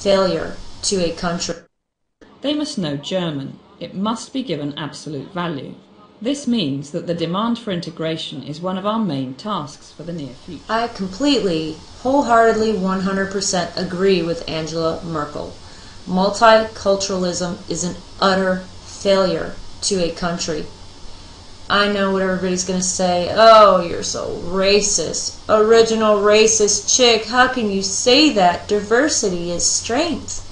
failure to a country. They must know German. It must be given absolute value. This means that the demand for integration is one of our main tasks for the near future. I completely, wholeheartedly, 100% agree with Angela Merkel. Multiculturalism is an utter failure to a country. I know what everybody's going to say. Oh, you're so racist. Original racist chick. How can you say that? Diversity is strength.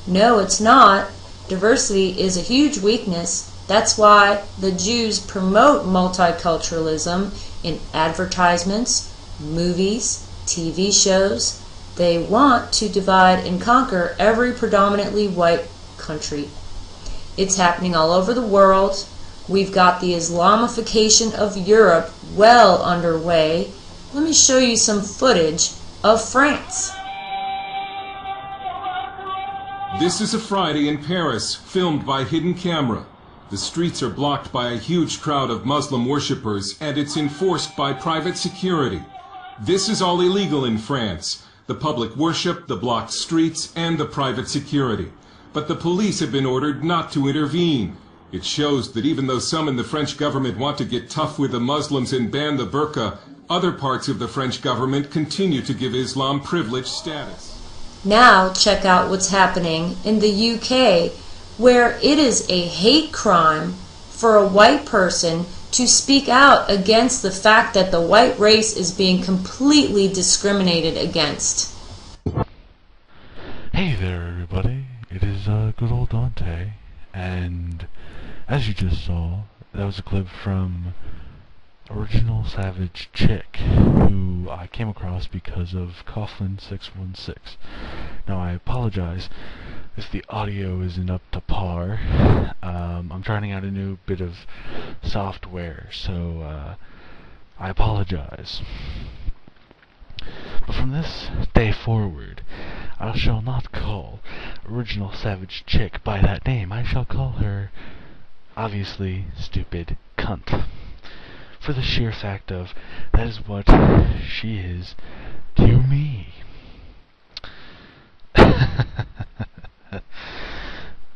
No, it's not. Diversity is a huge weakness. That's why the Jews promote multiculturalism in advertisements, movies, TV shows. They want to divide and conquer every predominantly white country. It's happening all over the world. We've got the Islamification of Europe well underway. Let me show you some footage of France. This is a Friday in Paris, filmed by hidden camera. The streets are blocked by a huge crowd of Muslim worshippers, and it's enforced by private security. This is all illegal in France: the public worship, the blocked streets, and the private security. But the police have been ordered not to intervene. It shows that even though some in the French government want to get tough with the Muslims and ban the burqa, other parts of the French government continue to give Islam privileged status. Now check out what's happening in the UK, where it is a hate crime for a white person to speak out against the fact that the white race is being completely discriminated against. Hey there, everybody. It is good old Dante, and as you just saw, that was a clip from Original Savage Chick, who I came across because of Coughlin616. Now, I apologize if the audio isn't up to par. I'm trying out a new bit of software, so I apologize. But from this day forward, I shall not call Original Savage Chick by that name. I shall call her, obviously, stupid cunt. For the sheer fact of, that is what she is to me.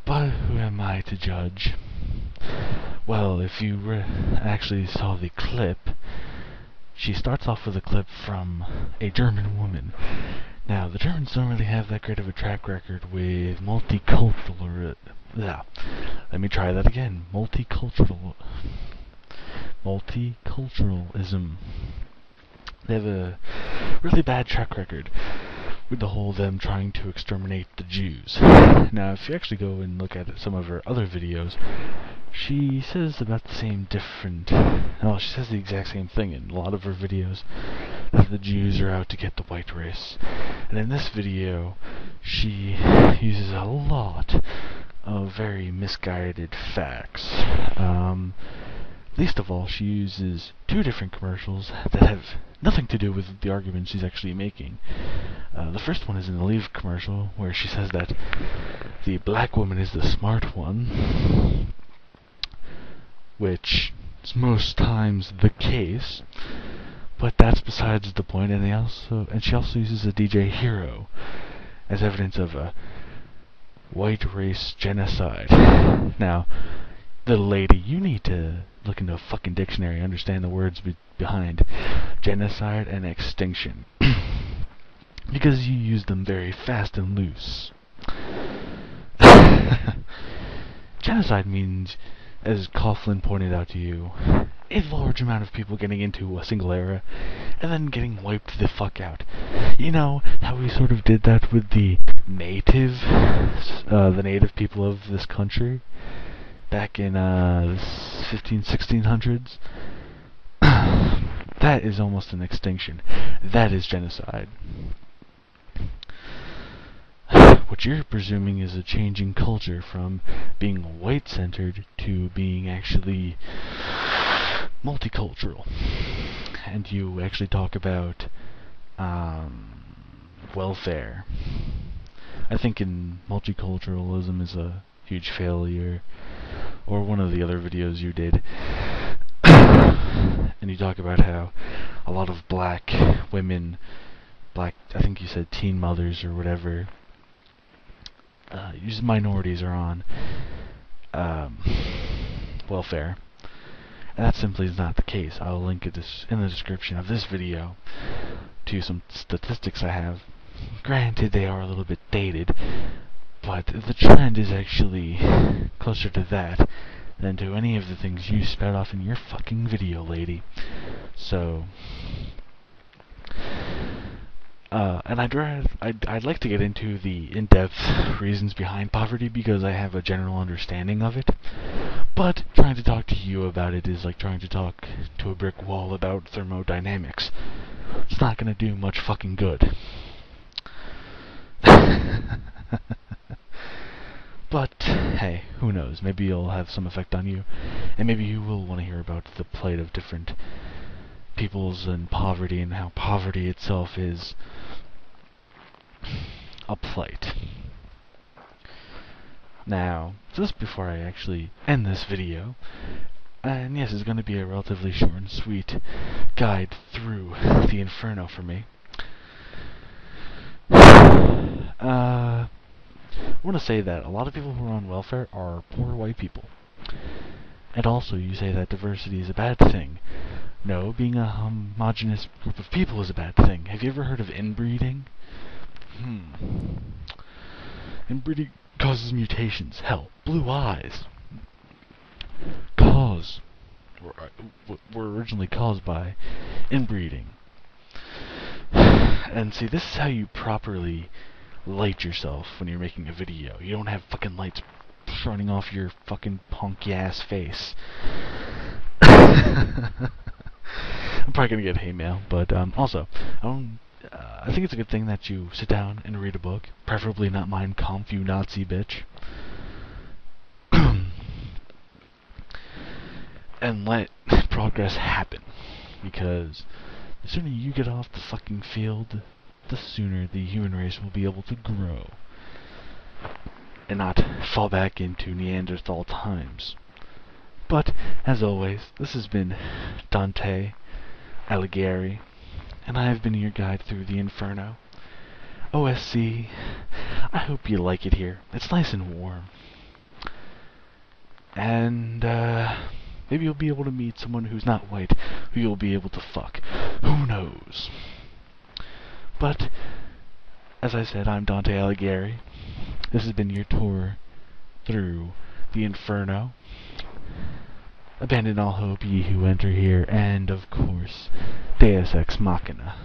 But who am I to judge? Well, if you actually saw the clip, she starts off with a clip from a German woman. Now, the Germans don't really have that great of a track record with multicultural... Let me try that again. Multiculturalism. They have a really bad track record with the whole them trying to exterminate the Jews. Now, if you actually go and look at some of her other videos, she says about the same she says the exact same thing in a lot of her videos, that the Jews are out to get the white race. And in this video, she uses a lot of very misguided facts. Least of all, she uses two different commercials that have nothing to do with the argument she's actually making. The first one is in the Leave commercial, where she says that the black woman is the smart one, which is most times the case, but that's besides the point. And she also uses a DJ Hero as evidence of a white race genocide. Now, little lady, you need to look into a fucking dictionary and understand the words behind genocide and extinction, because you use them very fast and loose. Genocide means, as Coughlin pointed out to you, a large amount of people getting into a single era and then getting wiped the fuck out. You know how we sort of did that with the native people of this country back in the 1600s? That is almost an extinction. That is genocide. What you're presuming is a changing culture from being white-centered to being actually multicultural. And you actually talk about welfare. I think in multiculturalism is a huge failure, or one of the other videos you did, and you talk about how a lot of black women, I think you said teen mothers or whatever, minorities are on welfare. And that simply is not the case. I'll link it in the description of this video to some statistics I have. Granted, they are a little bit dated, but the trend is actually closer to that than to any of the things you spout off in your fucking video, lady. So, and I'd like to get into the in-depth reasons behind poverty because I have a general understanding of it. But trying to talk to you about it is like trying to talk to a brick wall about thermodynamics. It's not gonna do much fucking good. But, hey, who knows? Maybe it'll have some effect on you, and maybe you will want to hear about the plight of different peoples and poverty, and how poverty itself is a plight. Now, just before I actually end this video, and yes, it's going to be a relatively short and sweet guide through the Inferno for me, I want to say that a lot of people who are on welfare are poor white people. And also, you say that diversity is a bad thing. No, being a homogeneous group of people is a bad thing. Have you ever heard of inbreeding? Inbreeding causes mutations. Hell, blue eyes were originally caused by inbreeding. And see, this is how you properly light yourself when you're making a video. You don't have fucking lights running off your fucking punky ass face. I'm probably gonna get hate mail, but also, I think it's a good thing that you sit down and read a book, preferably not Mein Kampf, you Nazi bitch, and let progress happen, because the sooner you get off the fucking field, the sooner the human race will be able to grow and not fall back into Neanderthal times. But, as always, this has been Dante Alighieri, and I have been your guide through the Inferno-OSC. I hope you like it here. It's nice and warm. And, maybe you'll be able to meet someone who's not white, who you'll be able to fuck. Who knows? But, as I said, I'm Dante Alighieri. This has been your tour through the Inferno. Abandon all hope, ye who enter here, and, of course, Deus Ex Machina.